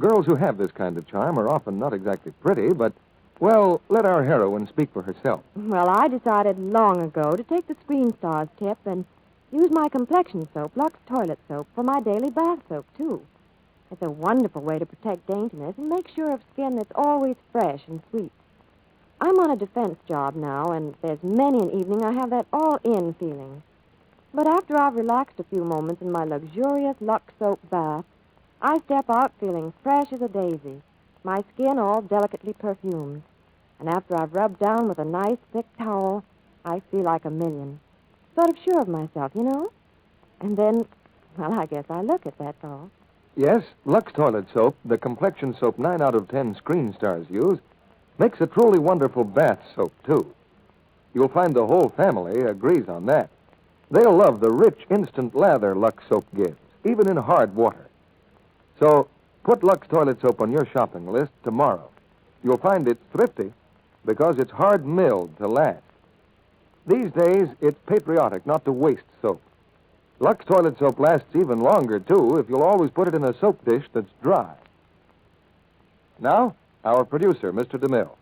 Girls who have this kind of charm are often not exactly pretty, but, well, let our heroine speak for herself. Well, I decided long ago to take the Screen Stars tip and use my complexion soap, Lux Toilet Soap, for my daily bath soap, too. It's a wonderful way to protect daintiness and make sure of skin that's always fresh and sweet. I'm on a defense job now, and there's many an evening I have that all-in feeling. But after I've relaxed a few moments in my luxurious Lux Soap bath, I step out feeling fresh as a daisy, my skin all delicately perfumed. And after I've rubbed down with a nice, thick towel, I feel like a million. Sort of sure of myself, you know? And then, well, I guess I look it, that's all. Yes, Lux Toilet Soap, the complexion soap 9 out of 10 Screen Stars use, makes a truly wonderful bath soap, too. You'll find the whole family agrees on that. They'll love the rich, instant lather Lux Soap gives, even in hard water. So, put Lux Toilet Soap on your shopping list tomorrow. You'll find it's thrifty because it's hard milled to last. These days, it's patriotic not to waste soap. Lux Toilet Soap lasts even longer, too, if you'll always put it in a soap dish that's dry. Now, our producer, Mr. DeMille.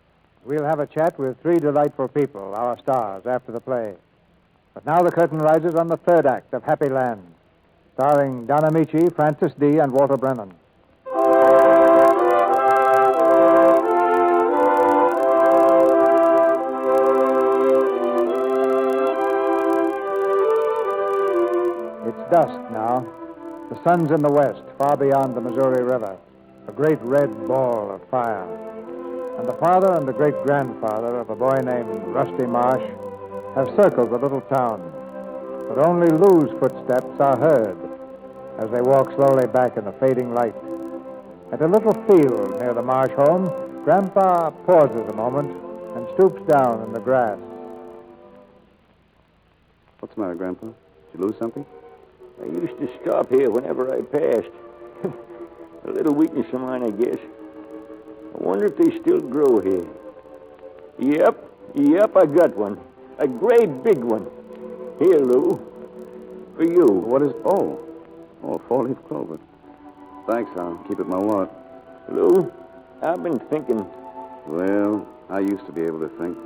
We'll have a chat with three delightful people, our stars, after the play. But now the curtain rises on the third act of Happy Land, starring Don Ameche, Francis D., and Walter Brennan. It's dusk now. The sun's in the west, far beyond the Missouri River, a great red ball of fire. And the father and the great-grandfather of a boy named Rusty Marsh have circled the little town. But only Lew's footsteps are heard as they walk slowly back in the fading light. At a little field near the Marsh home, Grandpa pauses a moment and stoops down in the grass. What's the matter, Grandpa? Did you lose something? I used to stop here whenever I passed. A little weakness of mine, I guess. I wonder if they still grow here. Yep, I got one. A great big one. Here, Lew. For you. What is... Oh, four-leaf clover. Thanks, I'll keep it in my wallet. Lew, I've been thinking. Well, I used to be able to think.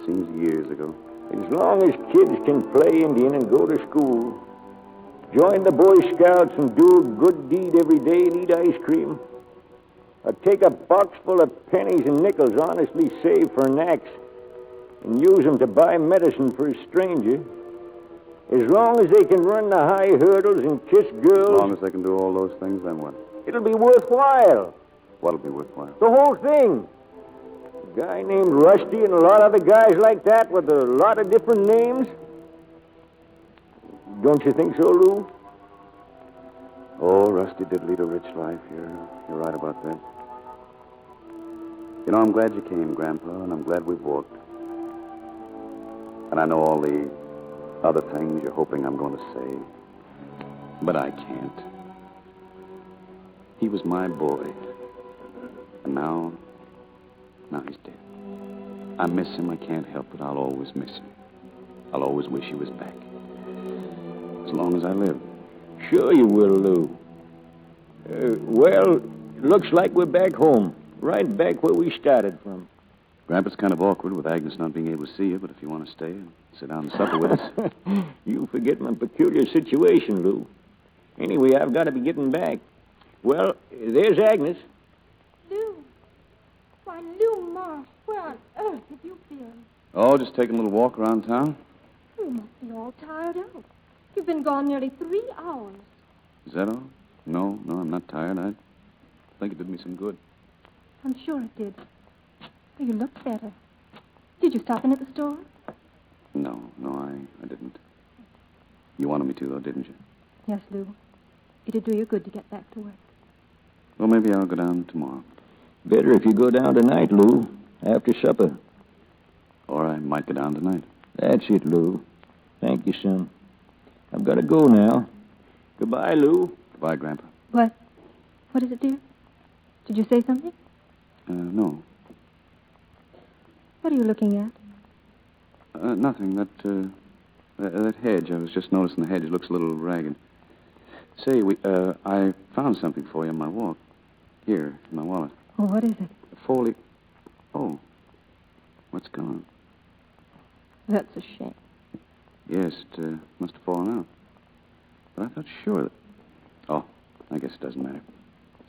Seems years ago. As long as kids can play Indian and go to school, join the Boy Scouts and do a good deed every day and eat ice cream, or take a box full of pennies and nickels honestly saved for an axe, and use them to buy medicine for a stranger, as long as they can run the high hurdles and kiss girls... As long as they can do all those things, then what? It'll be worthwhile. What'll be worthwhile? The whole thing. A guy named Rusty and a lot of other guys like that with a lot of different names. Don't you think so, Lew? Oh, Rusty did lead a rich life. You're right about that. You know, I'm glad you came, Grandpa, and I'm glad we've walked. And I know all the other things you're hoping I'm going to say. But I can't. He was my boy. And now he's dead. I miss him. I can't help it. I'll always miss him. I'll always wish he was back. As long as I live. Sure you will, Lew. Well, it looks like we're back home. Right back where we started from. Grandpa's kind of awkward with Agnes not being able to see you, but if you want to stay and sit down and supper with us... You forget my peculiar situation, Lew. Anyway, I've got to be getting back. Well, there's Agnes. Lew. Why, Lew Marsh, where on earth have you been? Oh, just taking a little walk around town. You must be all tired out. You've been gone nearly 3 hours. Is that all? No, I'm not tired. I think it did me some good. I'm sure it did. You look better. Did you stop in at the store? No, I didn't. You wanted me to, though, didn't you? Yes, Lew. It'd do you good to get back to work. Well, maybe I'll go down tomorrow. Better if you go down tonight, Lew, after supper. Or I might go down tonight. That's it, Lew. Thank you, son. I've got to go now. Goodbye, Lew. Goodbye, Grandpa. What? What is it, dear? Did you say something? No. What are you looking at? Nothing. That hedge. I was just noticing the hedge. It looks a little ragged. Say, I found something for you on my walk. Here, in my wallet. Oh, what is it? Oh. What's gone? That's a shame. Yes, it must have fallen out. But I thought sure that... Oh, I guess it doesn't matter.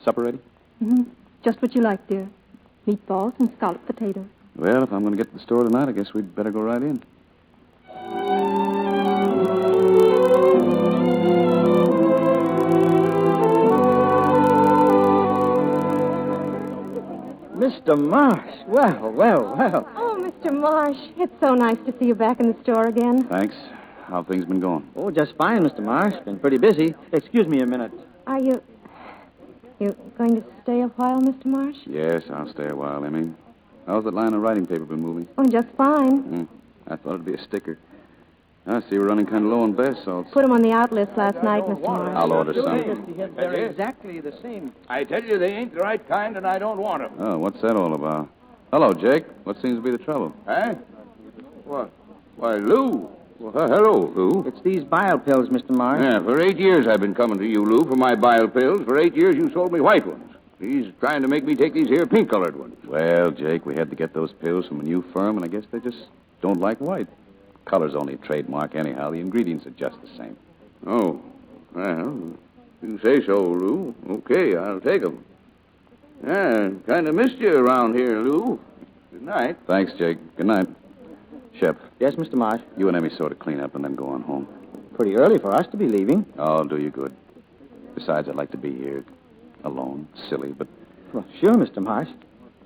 Supper ready? Mm-hmm. Just what you like, dear. Meatballs and scalloped potatoes. Well, if I'm going to get to the store tonight, I guess we'd better go right in. Mr. Marsh. Well. Oh, Mr. Marsh, it's so nice to see you back in the store again. Thanks. How things been going? Oh, just fine, Mr. Marsh. Been pretty busy. Excuse me a minute. Are you going to stay a while, Mr. Marsh? Yes, I'll stay a while, Emmy. How's that line of writing paper been moving? Oh, just fine. I thought it'd be a sticker. I see we're running kind of low on bath salts. Put them on the out list last night, Mr. Marsh. I'll order some. They're exactly the same. I tell you, they ain't the right kind, and I don't want them. Oh, what's that all about? Hello, Jake. What seems to be the trouble? Huh? What? Why, Lew. Well, hello, Lew. It's these bile pills, Mr. Marsh. Yeah, for 8 years I've been coming to you, Lew, for my bile pills. For 8 years you sold me white ones. He's trying to make me take these here pink-colored ones. Well, Jake, we had to get those pills from a new firm, and I guess they just don't like white. Color's only a trademark anyhow. The ingredients are just the same. Oh, well, you say so, Lew. Okay, I'll take them. Yeah, kind of missed you around here, Lew. Good night. Thanks, Jake. Good night. Shep. Yes, Mr. Marsh? You and Emmy sort of clean up and then go on home. Pretty early for us to be leaving. Oh, I'll do you good. Besides, I'd like to be here alone. Silly, but... Well, sure, Mr. Marsh.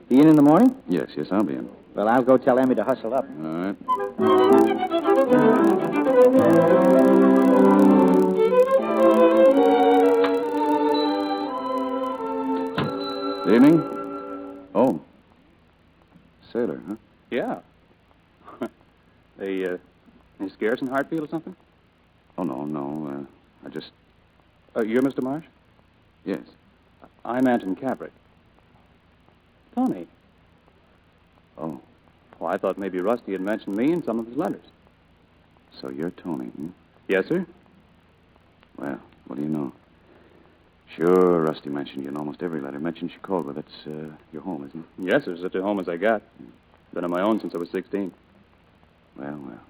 Be in the morning? Yes, I'll be in. Well, I'll go tell Emmy to hustle up. All right. Evening. Oh. Sailor, huh? Yeah. They scarce in Hartfield or something? Oh, no. I just... You're Mr. Marsh? Yes. I'm Anton Cabrick. Tony. Oh. Oh, I thought maybe Rusty had mentioned me in some of his letters. So you're Tony, hmm? Yes, sir. Well, what do you know? Sure, Rusty mentioned you in almost every letter. Mentioned Chicago. That's your home, isn't it? Yes, sir. Such a home as I got. Been on my own since I was 16. Well.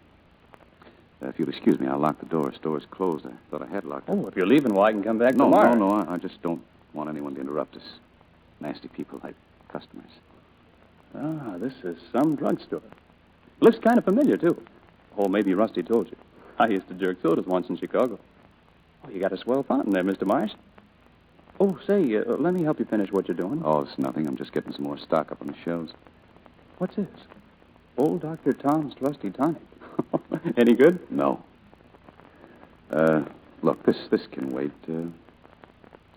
If you'll excuse me, I'll lock the door. Store's closed. I thought I had locked it. Oh, if you're leaving, well, I can come back tomorrow. No. I just don't want anyone to interrupt us. Nasty people like customers. Ah, this is some drugstore. Looks kind of familiar, too. Or maybe Rusty told you. I used to jerk sodas once in Chicago. Oh, you got a swell fountain there, Mr. Marsh. Oh, say, let me help you finish what you're doing. Oh, it's nothing. I'm just getting some more stock up on the shelves. What's this? Old Dr. Tom's Trusty Tonic. Any good? No. Look, this can wait. How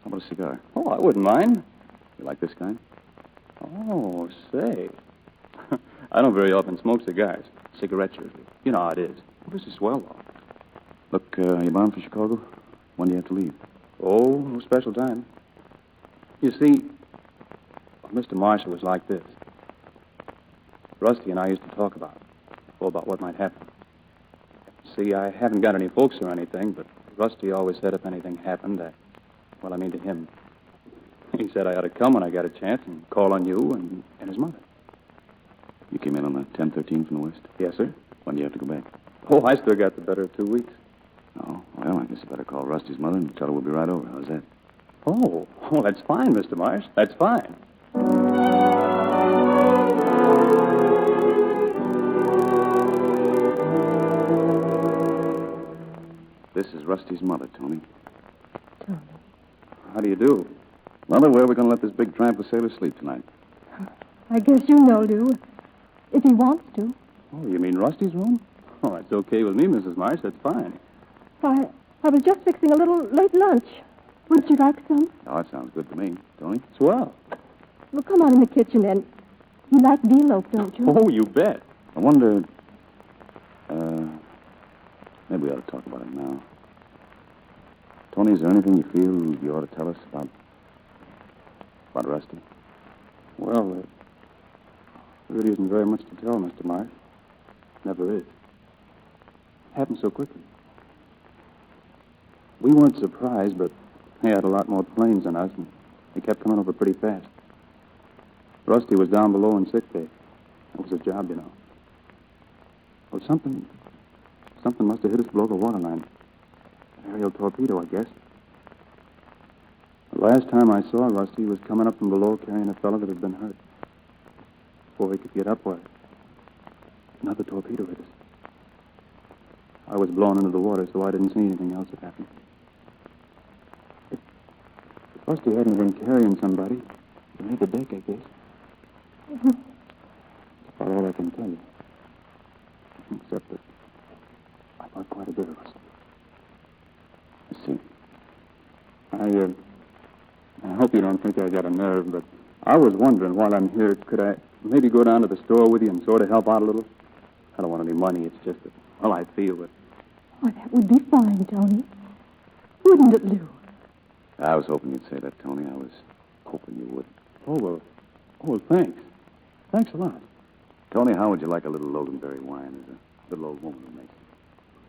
about a cigar? Oh, I wouldn't mind. You like this kind? Oh, say. I don't very often smoke cigars. Cigarettes usually. You know how it is. Well, this is swell, though. Look, you bound for Chicago? When do you have to leave? Oh, no special time. You see, Mr. Marshall was like this. Rusty and I used to talk about what might happen. See, I haven't got any folks or anything, but Rusty always said if anything happened, to him. He said I ought to come when I got a chance and call on you and his mother. You came in on the 1013 from the west? Yes, sir. When do you have to go back? Oh, I still got the better of 2 weeks. Oh, well, I guess you better call Rusty's mother and tell her we'll be right over. How's that? Oh, that's fine, Mr. Marsh. That's fine. This is Rusty's mother, Tony. Tony. How do you do? Mother, where are we going to let this big tramp of sailor sleep tonight? I guess you know, Lew. If he wants to. Oh, you mean Rusty's room? Oh, that's okay with me, Mrs. Marsh. That's fine. I was just fixing a little late lunch. Wouldn't you like some? Oh, that sounds good to me. Tony? Swell. Well, come on in the kitchen, then. You like veal loaf, don't you? Oh, you bet. I wonder... maybe we ought to talk about it now. Tony, is there anything you feel you ought to tell us about Rusty? Well, there really isn't very much to tell, Mr. Marsh. Never is. Happened so quickly. We weren't surprised, but they had a lot more planes than us, and they kept coming over pretty fast. Rusty was down below in sick bay. That was his job, you know. Well, something must have hit us below the waterline. An aerial torpedo, I guess. The last time I saw Rusty, he was coming up from below carrying a fellow that had been hurt. Before he could get upward, another torpedo hit us. I was blown into the water, so I didn't see anything else that happened. If Rusty hadn't been carrying somebody, he made the deck, I guess. That's about all I can tell you. Except that I thought quite a bit of Rusty. I see. I hope you don't think I got a nerve, but I was wondering while I'm here, could I maybe go down to the store with you and sort of help out a little? I don't want any money. It's just that, well, I feel it. Oh, that would be fine, Tony. Wouldn't it, Lew? I was hoping you'd say that, Tony. I was hoping you would. Oh, well, thanks. Thanks a lot. Tony, how would you like a little Loganberry wine as a little old woman would make it?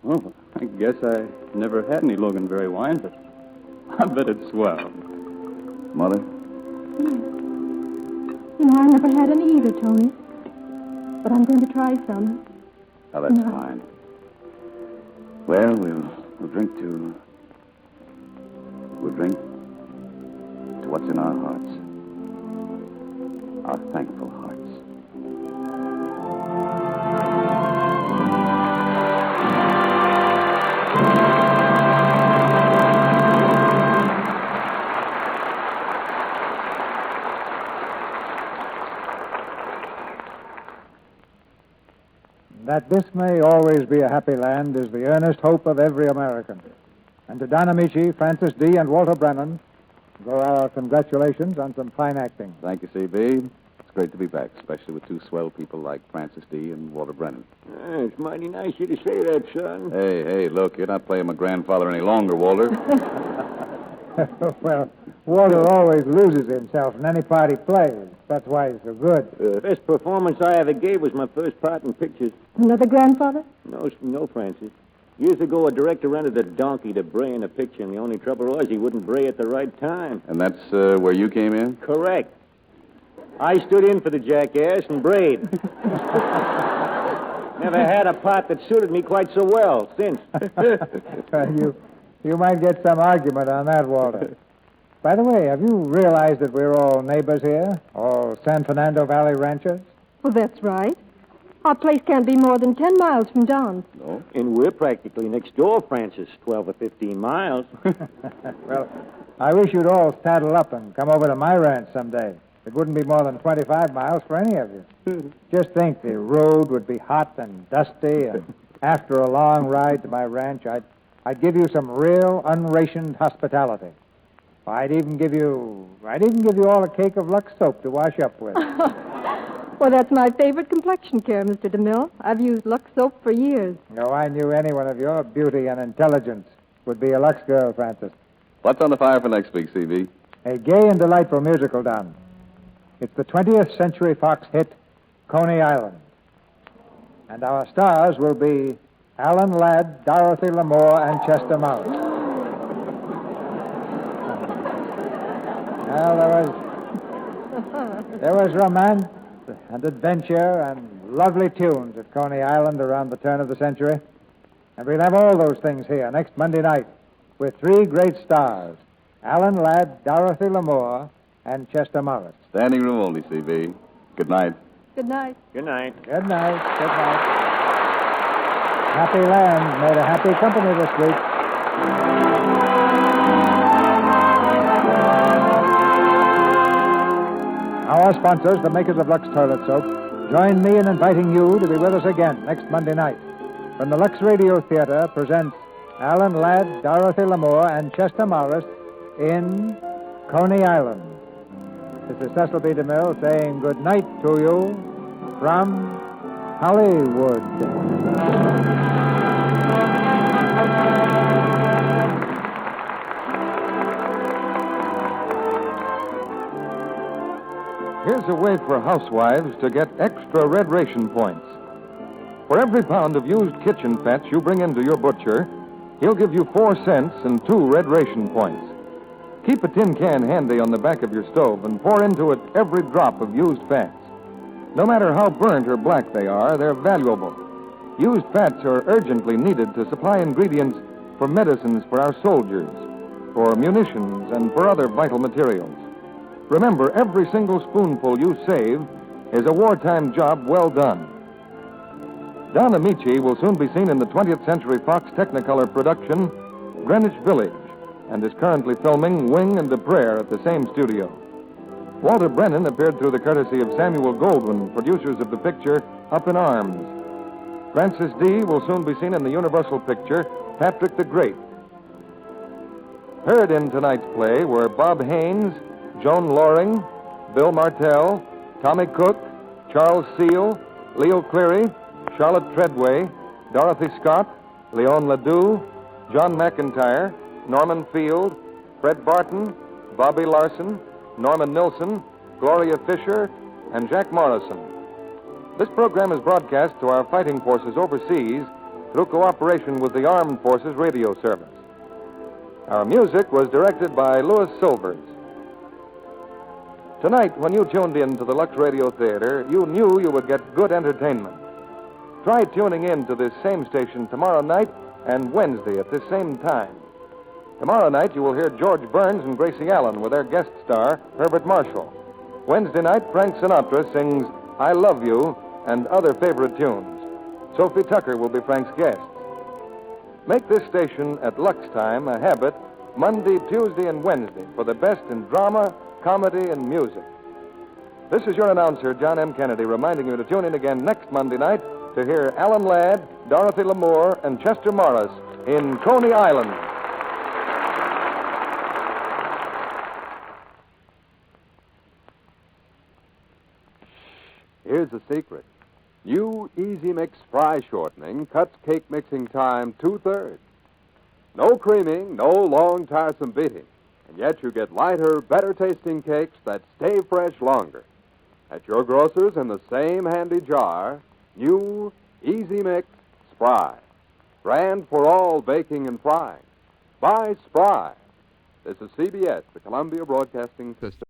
Oh, I guess I never had any Loganberry wine, but I bet it's swell. Mother? Yes. You know, I never had any either, Tony. But I'm going to try some. Oh, that's fine. Well, we'll drink to what's in our hearts. Our thankful hearts. That this may always be a happy land is the earnest hope of every American. And to Don Ameche, Francis D., and Walter Brennan go our congratulations on some fine acting. Thank you, C.B. It's great to be back, especially with two swell people like Francis D. and Walter Brennan. It's mighty nice of you to say that, son. Hey, look, you're not playing my grandfather any longer, Walter. Well, Walter always loses himself in any part he plays. That's why he's so good. Best performance I ever gave was my first part in pictures. Another grandfather? No, Francis. Years ago, a director rented a donkey to bray in a picture, and the only trouble was he wouldn't bray at the right time. And that's where you came in? Correct. I stood in for the jackass and brayed. Never had a part that suited me quite so well since. You might get some argument on that, Walter. By the way, have you realized that we're all neighbors here? All San Fernando Valley ranchers? Well, that's right. Our place can't be more than 10 miles from Don's. No. And we're practically next door, Francis, 12 or 15 miles. Well, I wish you'd all saddle up and come over to my ranch someday. It wouldn't be more than 25 miles for any of you. Just think, the road would be hot and dusty, and after a long ride to my ranch, I'd give you some real unrationed hospitality. I'd even give you all a cake of Lux soap to wash up with. Well, that's my favorite complexion care, Mr. DeMille. I've used Lux soap for years. No, I knew anyone of your beauty and intelligence would be a Lux girl, Francis. What's on the fire for next week, C.B.? A gay and delightful musical, Don. It's the 20th Century Fox hit, Coney Island. And our stars will be Alan Ladd, Dorothy Lamour, and Chester Morris. Well, there was romance and adventure and lovely tunes at Coney Island around the turn of the century. And we'll have all those things here next Monday night with three great stars, Alan Ladd, Dorothy Lamour, and Chester Morris. Standing room only, C.B. Good night. Good night. Good night. Good night. Good night. Happy Land made a happy company this week. Our sponsors, the makers of Lux Toilet Soap, join me in inviting you to be with us again next Monday night when the Lux Radio Theater presents Alan Ladd, Dorothy Lamour, and Chester Morris in Coney Island. This is Cecil B. DeMille saying good night to you from Hollywood. Here's a way for housewives to get extra red ration points. For every pound of used kitchen fats you bring into your butcher, he'll give you 4 cents and 2 red ration points. Keep a tin can handy on the back of your stove and pour into it every drop of used fats. No matter how burnt or black they are, they're valuable. Used fats are urgently needed to supply ingredients for medicines for our soldiers, for munitions, and for other vital materials. Remember, every single spoonful you save is a wartime job well done. Don Ameche will soon be seen in the 20th Century Fox Technicolor production, Greenwich Village, and is currently filming Wing and a Prayer at the same studio. Walter Brennan appeared through the courtesy of Samuel Goldwyn, producers of the picture Up in Arms. Francis D. will soon be seen in the Universal picture Patrick the Great. Heard in tonight's play were Bob Haynes, Joan Loring, Bill Martell, Tommy Cook, Charles Seal, Leo Cleary, Charlotte Treadway, Dorothy Scott, Leon Ledoux, John McIntyre, Norman Field, Fred Barton, Bobby Larson, Norman Nilsson, Gloria Fisher, and Jack Morrison. This program is broadcast to our fighting forces overseas through cooperation with the Armed Forces Radio Service. Our music was directed by Louis Silvers. Tonight, when you tuned in to the Lux Radio Theater, you knew you would get good entertainment. Try tuning in to this same station tomorrow night and Wednesday at this same time. Tomorrow night, you will hear George Burns and Gracie Allen with their guest star, Herbert Marshall. Wednesday night, Frank Sinatra sings I Love You and other favorite tunes. Sophie Tucker will be Frank's guest. Make this station at Lux time a habit Monday, Tuesday, and Wednesday for the best in drama, comedy, and music. This is your announcer, John M. Kennedy, reminding you to tune in again next Monday night to hear Alan Ladd, Dorothy Lamour, and Chester Morris in Coney Island. Here's the secret. New Easy Mix Fry Shortening cuts cake mixing time 2/3. No creaming, no long, tiresome beating. And yet you get lighter, better-tasting cakes that stay fresh longer. At your grocer's in the same handy jar, new Easy Mix Spry. Brand for all baking and frying. Buy Spry. This is CBS, the Columbia Broadcasting System.